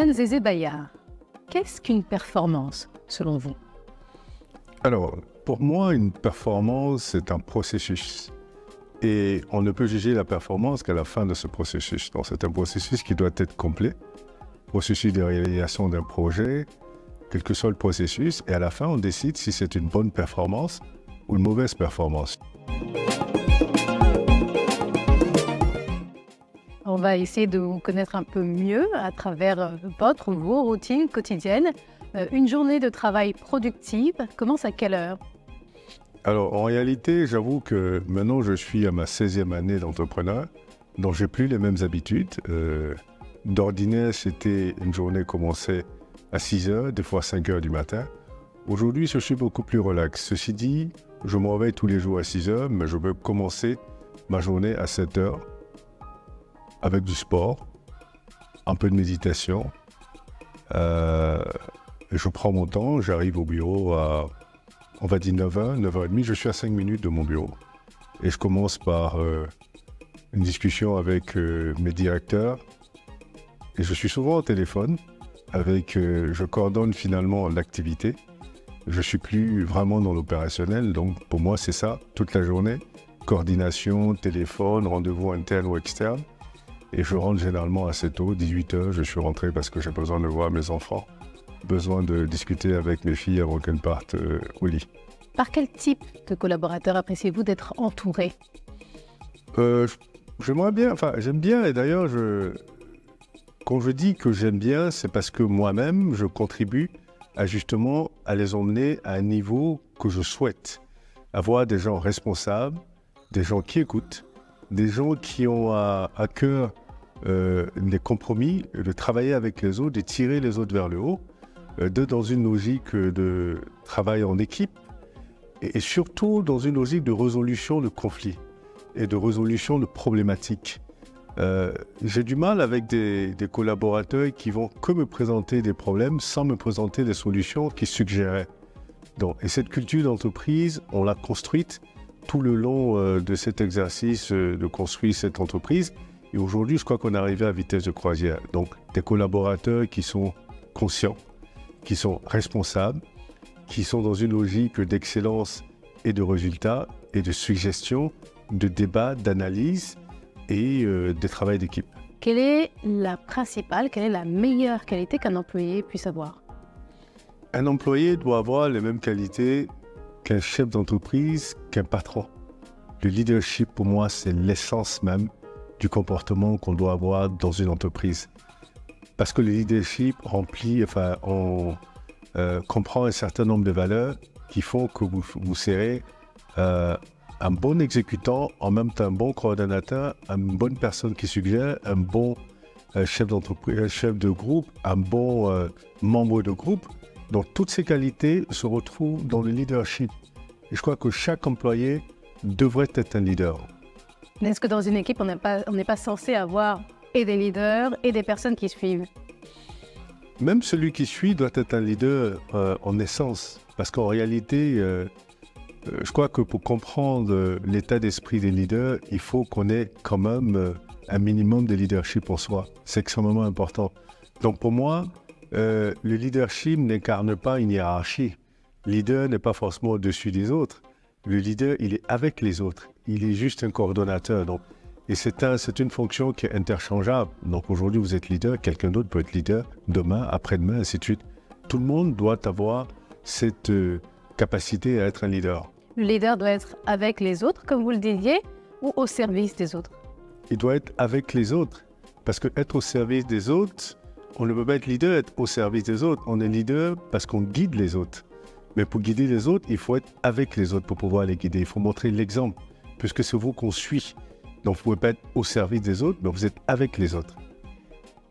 Jeune Zézé Bayard, qu'est-ce qu'une performance, selon vous? Alors, pour moi, une performance, c'est un processus. Et on ne peut juger la performance qu'à la fin de ce processus. Donc, c'est un processus qui doit être complet. Processus de réalisation d'un projet, quel que soit le processus. Et à la fin, on décide si c'est une bonne performance ou une mauvaise performance. On va essayer de vous connaître un peu mieux à travers vos routines quotidiennes. Une journée de travail productive commence à quelle heure? Alors, en réalité, j'avoue que maintenant, je suis à ma 16e année d'entrepreneur, donc j'ai plus les mêmes habitudes. D'ordinaire, c'était une journée commençait à 6 heures, des fois 5 heures du matin. Aujourd'hui, je suis beaucoup plus relax. Ceci dit, je me réveille tous les jours à 6 heures, mais je peux commencer ma journée à 7 heures avec du sport, un peu de méditation. Je prends mon temps, j'arrive au bureau à, on va dire 9h, 9h30, je suis à 5 minutes de mon bureau. Et je commence par une discussion avec mes directeurs. Et je suis souvent au téléphone, je coordonne finalement l'activité. Je ne suis plus vraiment dans l'opérationnel, donc pour moi c'est ça, toute la journée. Coordination, téléphone, rendez-vous interne ou externe. Et je rentre généralement assez tôt, 18h, je suis rentré parce que j'ai besoin de voir mes enfants. Besoin de discuter avec mes filles avant qu'elles partent au lit. Par quel type de collaborateur appréciez-vous d'être entouré? J'aimerais bien, enfin j'aime bien, et d'ailleurs quand je dis que j'aime bien, c'est parce que moi-même je contribue justement à les emmener à un niveau que je souhaite. Avoir des gens responsables, des gens qui écoutent, des gens qui ont à cœur les compromis, de travailler avec les autres, de tirer les autres vers le haut, dans une logique de travail en équipe et surtout dans une logique de résolution de conflits et de résolution de problématiques. J'ai du mal avec des collaborateurs qui vont que me présenter des problèmes sans me présenter des solutions qu'ils suggéraient. Et cette culture d'entreprise, on l'a construite tout le long de cet exercice de construire cette entreprise. Et aujourd'hui, je crois qu'on est arrivé à vitesse de croisière. Donc, des collaborateurs qui sont conscients, qui sont responsables, qui sont dans une logique d'excellence et de résultats et de suggestions, de débat, d'analyse et de travail d'équipe. Quelle est la principale, quelle est la meilleure qualité qu'un employé puisse avoir? Un employé doit avoir les mêmes qualités qu'un chef d'entreprise, qu'un patron. Le leadership, pour moi, c'est l'essence même du comportement qu'on doit avoir dans une entreprise. Parce que le leadership comprend un certain nombre de valeurs qui font que vous serez un bon exécutant, en même temps un bon coordonnateur, une bonne personne qui suggère, un bon chef d'entreprise, un chef de groupe, un bon membre de groupe. Donc toutes ces qualités se retrouvent dans le leadership. Et je crois que chaque employé devrait être un leader. Est-ce que dans une équipe, on n'est pas censé avoir et des leaders et des personnes qui suivent? Même celui qui suit doit être un leader en essence. Parce qu'en réalité, je crois que pour comprendre l'état d'esprit des leaders, il faut qu'on ait quand même un minimum de leadership en soi. C'est extrêmement important. Donc pour moi, le leadership n'incarne pas une hiérarchie. Le leader n'est pas forcément au-dessus des autres. Le leader, il est avec les autres. Il est juste un coordonnateur. Et c'est une fonction qui est interchangeable. Donc aujourd'hui, vous êtes leader, quelqu'un d'autre peut être leader demain, après-demain, ainsi de suite. Tout le monde doit avoir cette capacité à être un leader. Le leader doit être avec les autres, comme vous le disiez, ou au service des autres? Il doit être avec les autres. Parce qu'être au service des autres, on ne peut pas être leader, être au service des autres. On est leader parce qu'on guide les autres. Mais pour guider les autres, il faut être avec les autres pour pouvoir les guider. Il faut montrer l'exemple, puisque c'est vous qu'on suit. Donc vous ne pouvez pas être au service des autres, mais vous êtes avec les autres.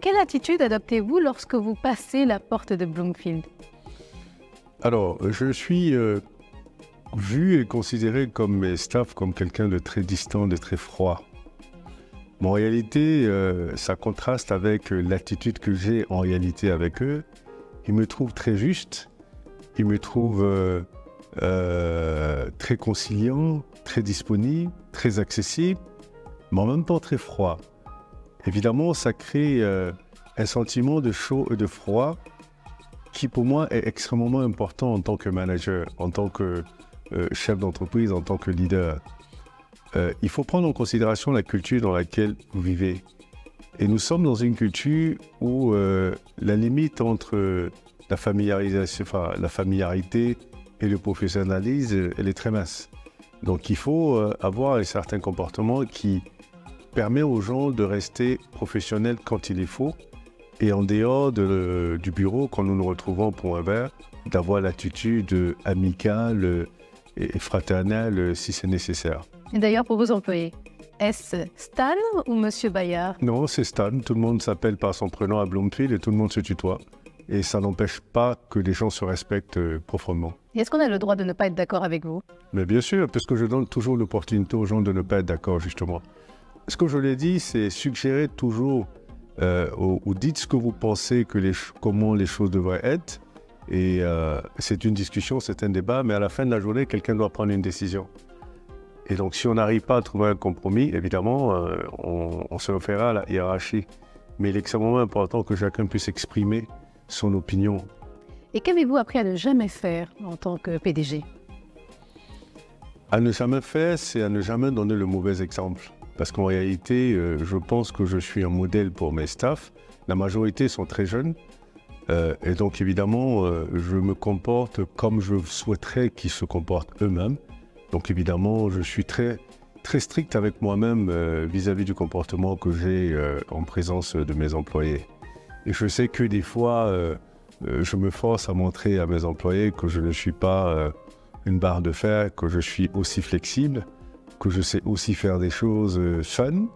Quelle attitude adoptez-vous lorsque vous passez la porte de Bloomfield? Alors, je suis vu et considéré comme mes staffs comme quelqu'un de très distant, de très froid. Mais en réalité, ça contraste avec l'attitude que j'ai en réalité avec eux. Ils me trouvent très juste, ils me trouvent très conciliant, très disponible, très accessible, mais en même temps très froid. Évidemment, ça crée un sentiment de chaud et de froid qui pour moi est extrêmement important en tant que manager, en tant que chef d'entreprise, en tant que leader. Il faut prendre en considération la culture dans laquelle vous vivez. Et nous sommes dans une culture où la limite entre la familiarité et le professionnalisme, elle est très mince. Donc il faut avoir un certain comportement qui permet aux gens de rester professionnels quand il est faut et en dehors du bureau, quand nous nous retrouvons pour un verre, d'avoir l'attitude amicale et fraternelle si c'est nécessaire. Et d'ailleurs, pour vos employés, est-ce Stan ou Monsieur Bayard? Non, c'est Stan. Tout le monde s'appelle par son prénom à Bloomfield et tout le monde se tutoie. Et ça n'empêche pas que les gens se respectent profondément. Et est-ce qu'on a le droit de ne pas être d'accord avec vous? Mais bien sûr, parce que je donne toujours l'opportunité aux gens de ne pas être d'accord, justement. Ce que je l'ai dit, c'est suggérer toujours ou dites ce que vous pensez, comment les choses devraient être. Et c'est une discussion, c'est un débat, mais à la fin de la journée, quelqu'un doit prendre une décision. Et donc, si on n'arrive pas à trouver un compromis, évidemment, on se référera à la hiérarchie. Mais il est extrêmement important que chacun puisse exprimer son opinion. Et qu'avez-vous appris à ne jamais faire en tant que PDG? À ne jamais faire, c'est à ne jamais donner le mauvais exemple. Parce qu'en réalité, je pense que je suis un modèle pour mes staffs. La majorité sont très jeunes. Et donc, évidemment, je me comporte comme je souhaiterais qu'ils se comportent eux-mêmes. Donc, évidemment, je suis très, très strict avec moi-même vis-à-vis du comportement que j'ai en présence de mes employés. Et je sais que des fois, je me force à montrer à mes employés que je ne suis pas une barre de fer, que je suis aussi flexible, que je sais aussi faire des choses fun.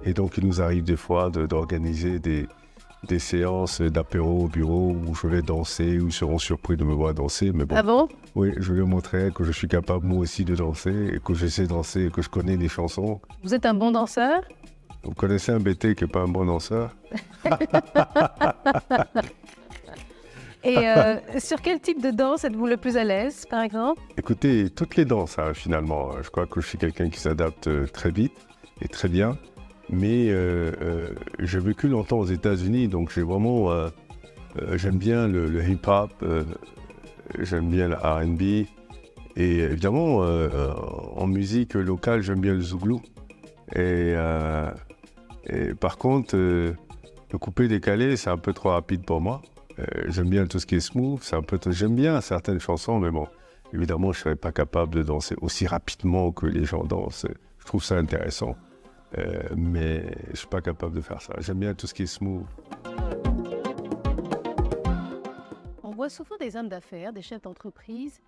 Et donc, il nous arrive des fois d'organiser des séances d'apéro au bureau où je vais danser, où ils seront surpris de me voir danser. Mais bon, Ah bon? oui, je leur montrerai que je suis capable moi aussi de danser et que je sais danser et que je connais les chansons. Vous êtes un bon danseur? Vous connaissez un BT qui n'est pas un bon danseur? Et sur quel type de danse êtes-vous le plus à l'aise, par exemple? Écoutez, toutes les danses, hein, finalement. Je crois que je suis quelqu'un qui s'adapte très vite et très bien. Mais j'ai vécu longtemps aux États-Unis, donc j'aime bien le hip-hop, j'aime bien le R&B. Et évidemment, en musique locale, j'aime bien le zouglou. Et par contre, le coupé-décalé, c'est un peu trop rapide pour moi. J'aime bien tout ce qui est smooth, j'aime bien certaines chansons, mais bon, évidemment, je ne serais pas capable de danser aussi rapidement que les gens dansent. Je trouve ça intéressant, mais je ne suis pas capable de faire ça. J'aime bien tout ce qui est smooth. On voit souvent des hommes d'affaires, des chefs d'entreprise,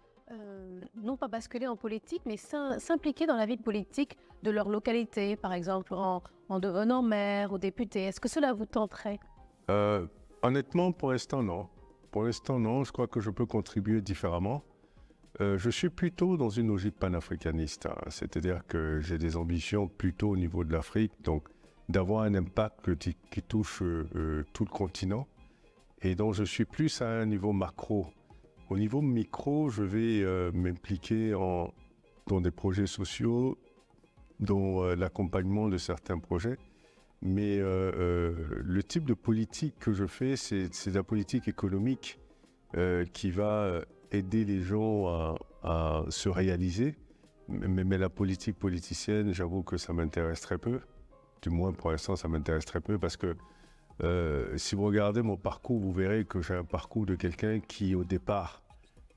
non pas basculer en politique, mais s'impliquer dans la vie politique de leur localité, par exemple en devenant maire ou député. Est-ce que cela vous tenterait? Honnêtement, pour l'instant, non. Pour l'instant, non. Je crois que je peux contribuer différemment. Je suis plutôt dans une logique panafricaniste, hein. C'est-à-dire que j'ai des ambitions plutôt au niveau de l'Afrique, donc d'avoir un impact qui touche tout le continent. Et donc, je suis plus à un niveau macro. Au niveau micro, je vais m'impliquer dans des projets sociaux, dans l'accompagnement de certains projets. Mais le type de politique que je fais, c'est de la politique économique qui va aider les gens à se réaliser. Mais la politique politicienne, j'avoue que ça m'intéresse très peu. Du moins, pour l'instant, ça m'intéresse très peu parce que si vous regardez mon parcours, vous verrez que j'ai un parcours de quelqu'un qui, au départ,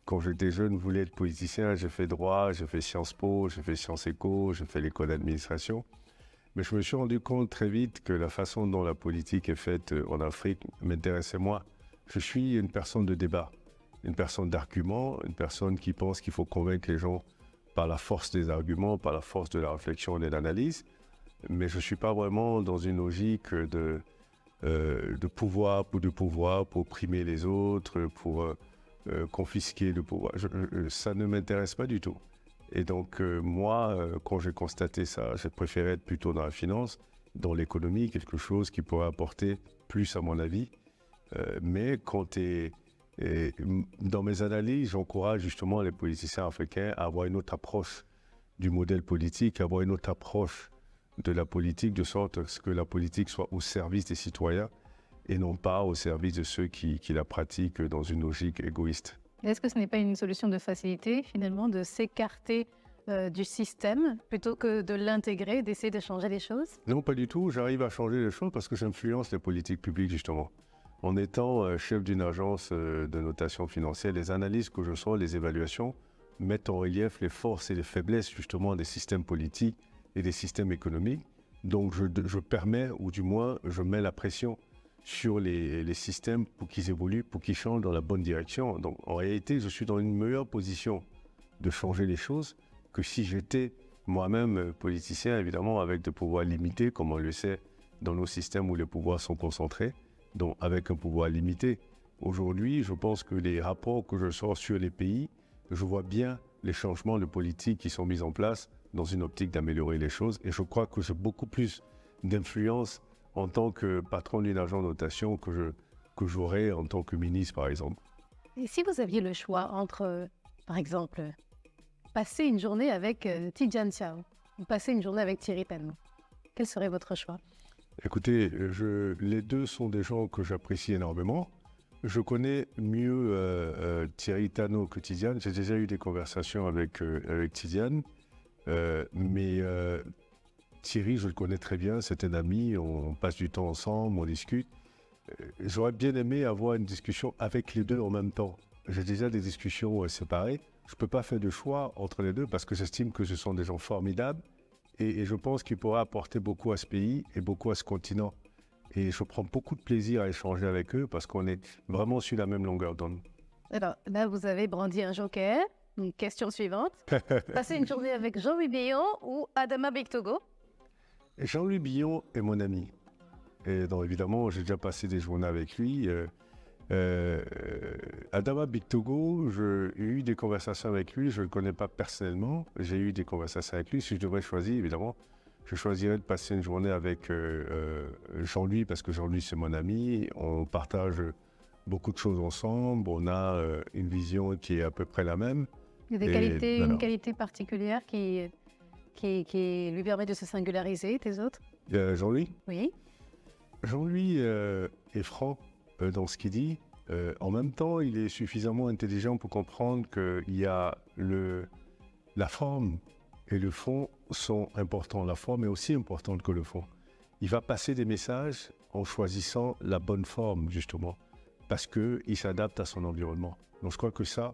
quand j'étais jeune, voulait être politicien. J'ai fait droit, j'ai fait Sciences Po, j'ai fait Sciences Éco, j'ai fait l'école d'administration. Mais je me suis rendu compte très vite que la façon dont la politique est faite en Afrique m'intéressait moins. Je suis une personne de débat, une personne d'argument, une personne qui pense qu'il faut convaincre les gens par la force des arguments, par la force de la réflexion et de l'analyse. Mais je ne suis pas vraiment dans une logique de pouvoir, pour opprimer les autres, pour confisquer le pouvoir. Ça ne m'intéresse pas du tout. Et donc, moi, quand j'ai constaté ça, j'ai préféré être plutôt dans la finance, dans l'économie, quelque chose qui pourrait apporter plus à mon avis. Mais dans mes analyses, j'encourage justement les politiciens africains à avoir une autre approche du modèle politique, à avoir une autre approche de la politique, de sorte à ce que la politique soit au service des citoyens et non pas au service de ceux qui la pratiquent dans une logique égoïste. Est-ce que ce n'est pas une solution de facilité, finalement, de s'écarter du système plutôt que de l'intégrer, d'essayer de changer les choses? Non, pas du tout. J'arrive à changer les choses parce que j'influence les politiques publiques, justement. En étant chef d'une agence de notation financière, les analyses que je sors, les évaluations, mettent en relief les forces et les faiblesses, justement, des systèmes politiques et des systèmes économiques. Donc, je permets, ou du moins, je mets la pression sur les systèmes pour qu'ils évoluent, pour qu'ils changent dans la bonne direction. Donc, en réalité, je suis dans une meilleure position de changer les choses que si j'étais moi-même politicien, évidemment, avec des pouvoirs limités, comme on le sait dans nos systèmes où les pouvoirs sont concentrés, donc avec un pouvoir limité. Aujourd'hui, je pense que les rapports que je sors sur les pays, je vois bien les changements de politique qui sont mis en place dans une optique d'améliorer les choses. Et je crois que j'ai beaucoup plus d'influence en tant que patron d'une agence de notation que j'aurais en tant que ministre, par exemple. Et si vous aviez le choix entre, par exemple, passer une journée avec Tidjane Thiaw ou passer une journée avec Thierry Talon, quel serait votre choix? Écoutez, les deux sont des gens que j'apprécie énormément. Je connais mieux Thierry Talon que Tidjane. J'ai déjà eu des conversations avec Tidjane. Mais Thierry, je le connais très bien, c'est un ami, on passe du temps ensemble, on discute. J'aurais bien aimé avoir une discussion avec les deux en même temps. J'ai déjà des discussions séparées. Je ne peux pas faire de choix entre les deux parce que j'estime que ce sont des gens formidables et je pense qu'ils pourraient apporter beaucoup à ce pays et beaucoup à ce continent. Et je prends beaucoup de plaisir à échanger avec eux parce qu'on est vraiment sur la même longueur d'onde. Alors là, vous avez brandi un joker. Donc, question suivante. Passer une journée avec Jean-Louis Billon ou Adama Bictogo? Jean-Louis Billon est mon ami. Et donc, évidemment, j'ai déjà passé des journées avec lui. Adama Bictogo, j'ai eu des conversations avec lui. Je ne le connais pas personnellement. J'ai eu des conversations avec lui. Si je devrais choisir, évidemment, je choisirais de passer une journée avec Jean-Louis parce que Jean-Louis, c'est mon ami. On partage beaucoup de choses ensemble. On a une vision qui est à peu près la même. Il y a des qualités, voilà. Une qualité particulière qui lui permet de se singulariser des autres? Jean-Louis? Oui. Jean-Louis est franc dans ce qu'il dit. En même temps, il est suffisamment intelligent pour comprendre qu'il y a la forme et le fond sont importants. La forme est aussi importante que le fond. Il va passer des messages en choisissant la bonne forme, justement, parce qu'il s'adapte à son environnement. Donc je crois que ça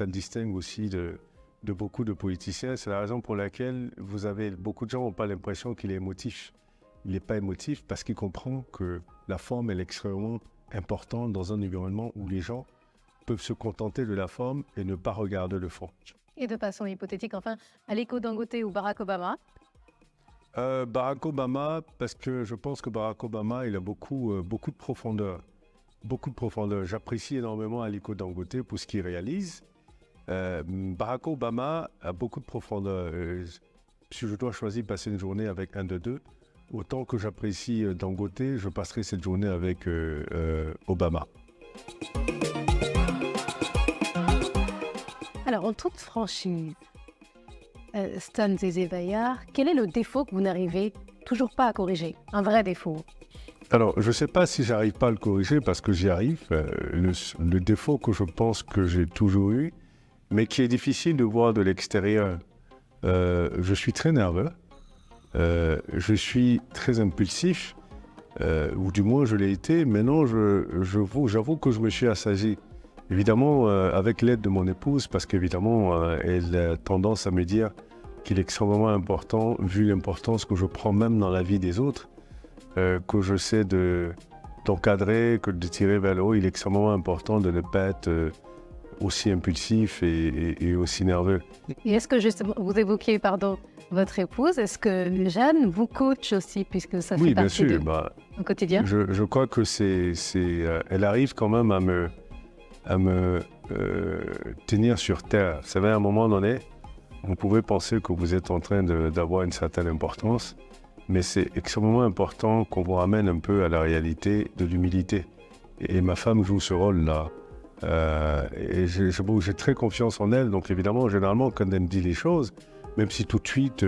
le distingue aussi de beaucoup de politiciens. C'est la raison pour laquelle beaucoup de gens n'ont pas l'impression qu'il est émotif. Il n'est pas émotif parce qu'il comprend que la forme est extrêmement importante dans un environnement où les gens peuvent se contenter de la forme et ne pas regarder le fond. Et de façon hypothétique, enfin, Aliko Dangote ou Barack Obama? Barack Obama, parce que je pense que Barack Obama, il a beaucoup de profondeur. Beaucoup de profondeur. J'apprécie énormément Aliko Dangote pour ce qu'il réalise. Barack Obama a beaucoup de profondeur. Si je dois choisir de passer une journée avec un de deux, autant que j'apprécie Dangote, je passerai cette journée avec Obama. Alors, en toute franchise, Stan Zézé Vaillard, quel est le défaut que vous n'arrivez toujours pas à corriger? Un vrai défaut? Alors, je ne sais pas si j'arrive pas à le corriger parce que j'y arrive. Le défaut que je pense que j'ai toujours eu, mais qui est difficile de voir de l'extérieur, je suis très nerveux, je suis très impulsif, ou du moins je l'ai été. Maintenant, j'avoue que je me suis assagi. Évidemment, avec l'aide de mon épouse, parce qu'évidemment, elle a tendance à me dire qu'il est extrêmement important, vu l'importance que je prends même dans la vie des autres, que je sais d'encadrer, que de tirer vers le haut. Il est extrêmement important de ne pas être aussi impulsif et aussi nerveux. Et est-ce que justement, vous évoquiez, votre épouse, est-ce que Jeanne vous coach aussi, puisque ça fait partie de son quotidien? Je crois que elle arrive quand même à me tenir sur terre. Vous savez, à un moment donné, vous pouvez penser que vous êtes en train d'avoir une certaine importance, mais c'est extrêmement important qu'on vous ramène un peu à la réalité de l'humilité. Et ma femme joue ce rôle-là. Et j'ai très confiance en elle, donc évidemment, généralement, quand elle me dit les choses, même si tout de suite,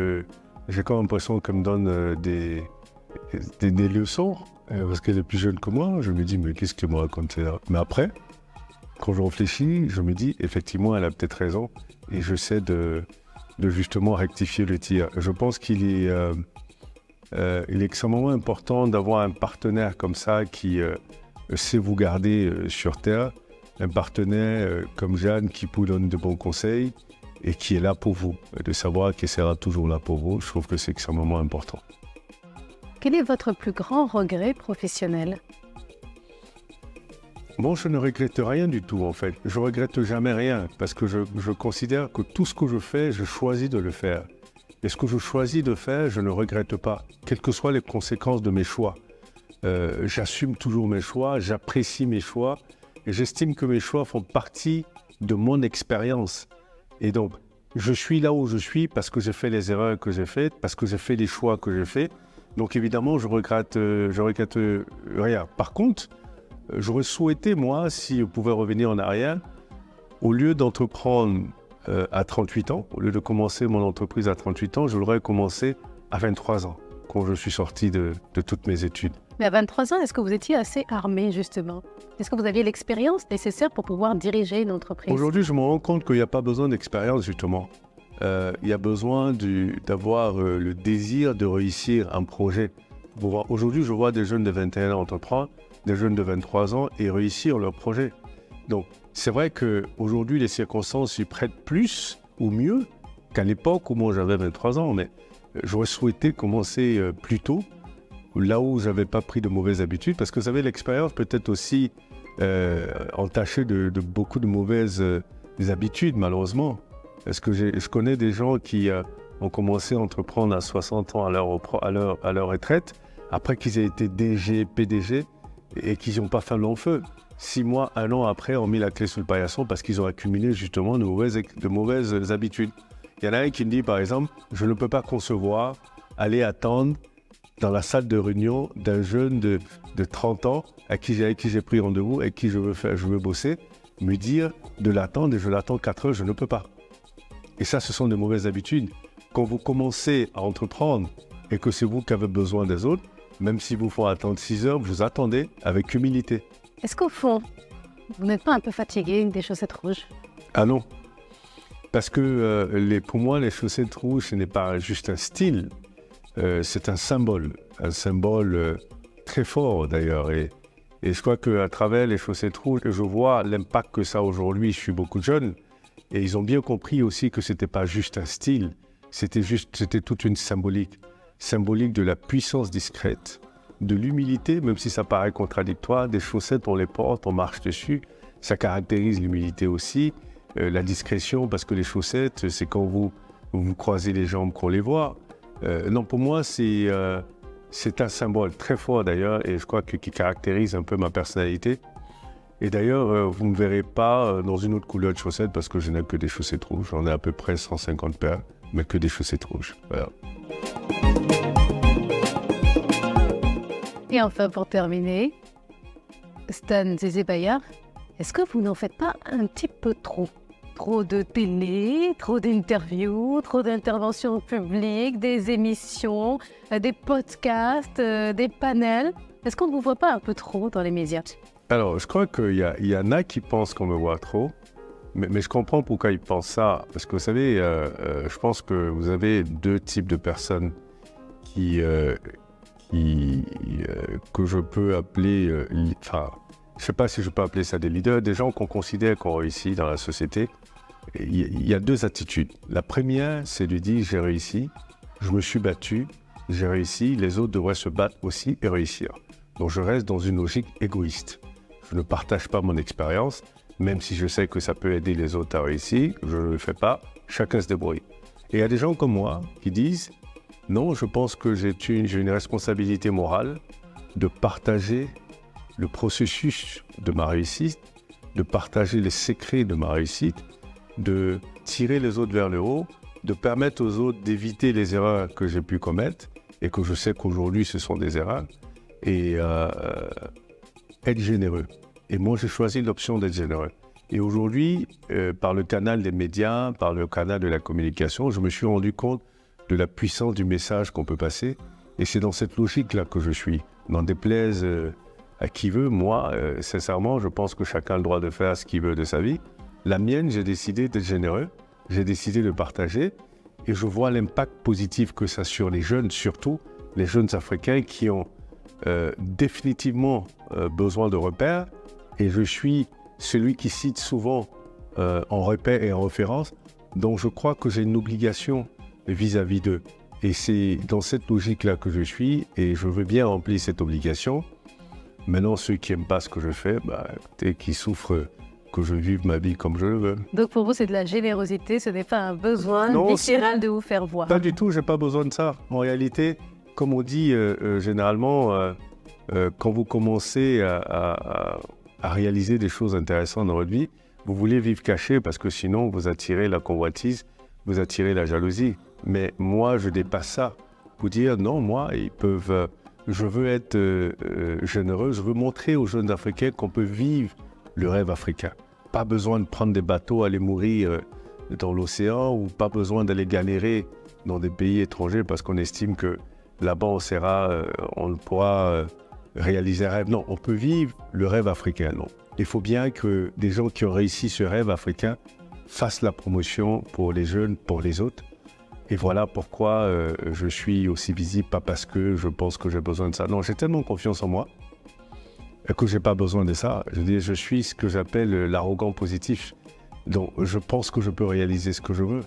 j'ai quand même l'impression qu'elle me donne des leçons, Parce qu'elle est plus jeune que moi, je me dis, mais qu'est-ce qu'elle me raconte là? Mais après, quand je réfléchis, je me dis, effectivement, elle a peut-être raison. Et j'essaie de justement rectifier le tir. Je pense qu'il est, il est extrêmement important d'avoir un partenaire comme ça qui sait vous garder sur terre. Un partenaire comme Jeanne qui vous donne de bons conseils et qui est là pour vous. Et de savoir qu'elle sera toujours là pour vous, je trouve que c'est extrêmement important. Quel est votre plus grand regret professionnel? Bon, je ne regrette rien du tout en fait. Je ne regrette jamais rien parce que je considère que tout ce que je fais, je choisis de le faire. Et ce que je choisis de faire, je ne regrette pas, quelles que soient les conséquences de mes choix. J'assume toujours mes choix, j'apprécie mes choix et j'estime que mes choix font partie de mon expérience. Et donc, je suis là où je suis parce que j'ai fait les erreurs que j'ai faites, parce que j'ai fait les choix que j'ai faits. Donc évidemment, je regrette rien. Par contre, j'aurais souhaité, moi, si je pouvais revenir en arrière, au lieu d'entreprendre à 38 ans, au lieu de commencer mon entreprise à 38 ans, je l'aurais commencé à 23 ans, quand je suis sorti de toutes mes études. Mais à 23 ans, est-ce que vous étiez assez armé, justement? Est-ce que vous aviez l'expérience nécessaire pour pouvoir diriger une entreprise? Aujourd'hui, je me rends compte qu'il n'y a pas besoin d'expérience, justement. Il y a besoin d'avoir le désir de réussir un projet. Aujourd'hui, je vois des jeunes de 21 ans entreprendre, des jeunes de 23 ans et réussir leur projet. Donc, c'est vrai qu'aujourd'hui, les circonstances s'y prêtent plus ou mieux qu'à l'époque où moi j'avais 23 ans. Mais j'aurais souhaité commencer plus tôt, là où je n'avais pas pris de mauvaises habitudes, parce que vous savez, l'expérience peut être aussi entachée de beaucoup de mauvaises habitudes, malheureusement. Parce que je connais des gens qui ont commencé à entreprendre à 60 ans à leur retraite, après qu'ils aient été DG, PDG, et qu'ils n'ont pas fait long feu. 6 mois, 1 an après, ont mis la clé sous le paillasson parce qu'ils ont accumulé justement de mauvaises habitudes. Il y en a un qui me dit, par exemple, je ne peux pas concevoir aller attendre dans la salle de réunion d'un jeune de 30 ans avec qui j'ai pris rendez-vous et qui je veux bosser, me dire de l'attendre et je l'attends 4 heures, je ne peux pas. Et ça, ce sont de mauvaises habitudes. Quand vous commencez à entreprendre et que c'est vous qui avez besoin des autres, même si vous font attendre 6 heures, vous attendez avec humilité. Est-ce qu'au fond, vous n'êtes pas un peu fatigué des chaussettes rouges? Ah non. Parce que pour moi, les chaussettes rouges, ce n'est pas juste un style, c'est un symbole très fort d'ailleurs. Et je crois qu'à travers les chaussettes rouges, je vois l'impact que ça a aujourd'hui sur beaucoup de jeunes. Et ils ont bien compris aussi que ce n'était pas juste un style, c'était toute une symbolique de la puissance discrète, de l'humilité, même si ça paraît contradictoire. Des chaussettes, on les porte, on marche dessus, ça caractérise l'humilité aussi. La discrétion, parce que les chaussettes, c'est quand vous croisez les jambes qu'on les voit. Non, pour moi, c'est un symbole très fort d'ailleurs, et je crois qui caractérise un peu ma personnalité. Et d'ailleurs, vous ne me verrez pas dans une autre couleur de chaussettes parce que je n'ai que des chaussettes rouges. J'en ai à peu près 150 paires, mais que des chaussettes rouges. Voilà. Et enfin, pour terminer, Stan Zézé-Bayard, est-ce que vous n'en faites pas un petit peu trop? Trop de télé, trop d'interviews, trop d'interventions publiques, des émissions, des podcasts, des panels. Est-ce qu'on ne vous voit pas un peu trop dans les médias? Alors, je crois qu'il y en a qui pensent qu'on me voit trop, mais je comprends pourquoi ils pensent ça. Parce que vous savez, je pense que vous avez 2 types de personnes que je peux appeler, je ne sais pas si je peux appeler ça des leaders, des gens qu'on considère qu'on réussit dans la société. Il y a 2 attitudes. La première, c'est de dire j'ai réussi, je me suis battu, j'ai réussi, les autres devraient se battre aussi et réussir. Donc je reste dans une logique égoïste. Je ne partage pas mon expérience, même si je sais que ça peut aider les autres à réussir, je ne le fais pas, chacun se débrouille. Et il y a des gens comme moi qui disent non, je pense que j'ai une responsabilité morale de partager le processus de ma réussite, de partager les secrets de ma réussite, de tirer les autres vers le haut, de permettre aux autres d'éviter les erreurs que j'ai pu commettre et que je sais qu'aujourd'hui ce sont des erreurs, et être généreux. Et moi, j'ai choisi l'option d'être généreux. Et aujourd'hui, par le canal des médias, par le canal de la communication, je me suis rendu compte de la puissance du message qu'on peut passer. Et c'est dans cette logique-là que je suis. n'en déplaise à qui veut. Moi, sincèrement, je pense que chacun a le droit de faire ce qu'il veut de sa vie. La mienne, j'ai décidé d'être généreux, j'ai décidé de partager et je vois l'impact positif que ça a sur les jeunes, surtout les jeunes Africains qui ont définitivement besoin de repères. Et je suis celui qui cite souvent en repère et en référence. Donc je crois que j'ai une obligation vis-à-vis d'eux. Et c'est dans cette logique-là que je suis et je veux bien remplir cette obligation. Maintenant, ceux qui n'aiment pas ce que je fais, écoutez, qui souffrent que je vive ma vie comme je le veux. Donc pour vous, c'est de la générosité, ce n'est pas un besoin viscéral de vous faire voir. Pas du tout, je n'ai pas besoin de ça. En réalité, comme on dit généralement, quand vous commencez à réaliser des choses intéressantes dans votre vie, vous voulez vivre caché parce que sinon vous attirez la convoitise, vous attirez la jalousie. Mais moi, je dépasse ça pour dire non, moi, je veux être généreux, je veux montrer aux jeunes Africains qu'on peut vivre le rêve africain. Pas besoin de prendre des bateaux, aller mourir dans l'océan ou pas besoin d'aller galérer dans des pays étrangers parce qu'on estime que là-bas on pourra réaliser un rêve. Non, on peut vivre le rêve africain. Non. Il faut bien que des gens qui ont réussi ce rêve africain fassent la promotion pour les jeunes, pour les autres. Et voilà pourquoi je suis aussi visible, pas parce que je pense que j'ai besoin de ça. Non, j'ai tellement confiance en moi que je n'ai pas besoin de ça. Je suis ce que j'appelle l'arrogant positif. Donc, je pense que je peux réaliser ce que je veux.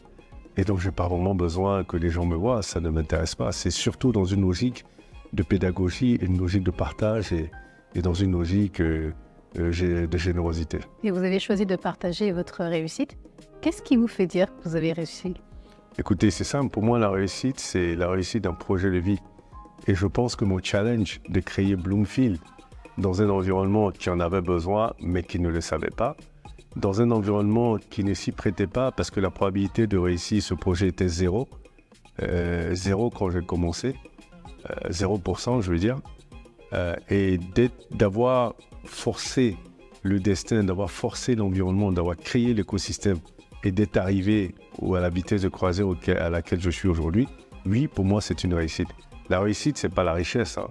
Et donc, je n'ai pas vraiment besoin que les gens me voient. Ça ne m'intéresse pas. C'est surtout dans une logique de pédagogie, une logique de partage et dans une logique de générosité. Et vous avez choisi de partager votre réussite. Qu'est-ce qui vous fait dire que vous avez réussi ? Écoutez, c'est simple. Pour moi, la réussite, c'est la réussite d'un projet de vie. Et je pense que mon challenge de créer Bloomfield dans un environnement qui en avait besoin, mais qui ne le savait pas, dans un environnement qui ne s'y prêtait pas parce que la probabilité de réussir ce projet était zéro. Zéro quand j'ai commencé. 0%, je veux dire. Et d'avoir forcé le destin, d'avoir forcé l'environnement, d'avoir créé l'écosystème et d'être arrivé à la vitesse de croisière à laquelle je suis aujourd'hui, oui, pour moi, c'est une réussite. La réussite, ce n'est pas la richesse. Hein.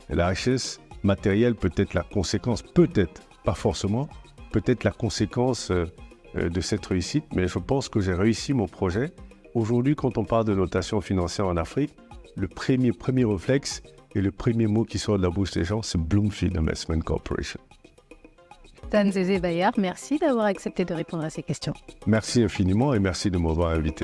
La richesse matérielle peut être la conséquence, peut-être, pas forcément, peut-être la conséquence de cette réussite, mais je pense que j'ai réussi mon projet. Aujourd'hui, quand on parle de notation financière en Afrique, le premier réflexe et le premier mot qui sort de la bouche des gens, c'est Bloomfield Investment Corporation. Tanzeze Bayard, merci d'avoir accepté de répondre à ces questions. Merci infiniment et merci de m'avoir invité.